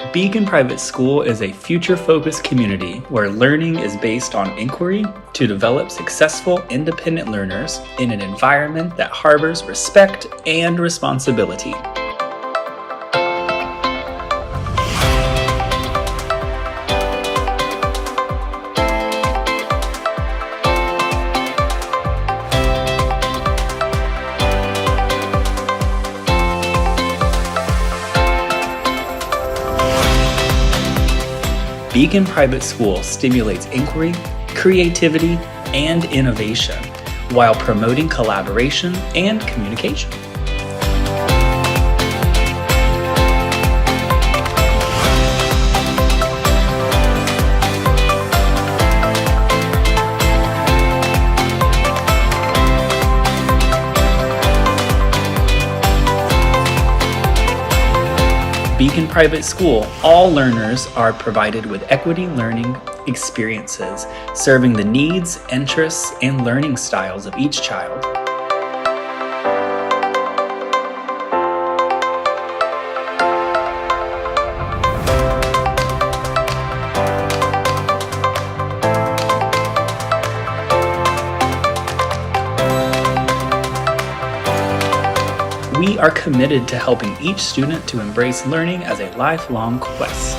Beacon Private School is a future-focused community where learning is based on inquiry to develop successful independent learners in an environment that harbors respect and responsibility. Beacon Private School stimulates inquiry, creativity, and innovation while promoting collaboration and communication. Beacon Private School, all learners are provided with equity learning experiences, serving the needs, interests, and learning styles of each child. We are committed to helping each student to embrace learning as a lifelong quest.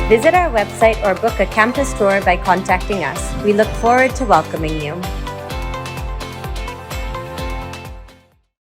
Visit our website or book a campus tour by contacting us. We look forward to welcoming you.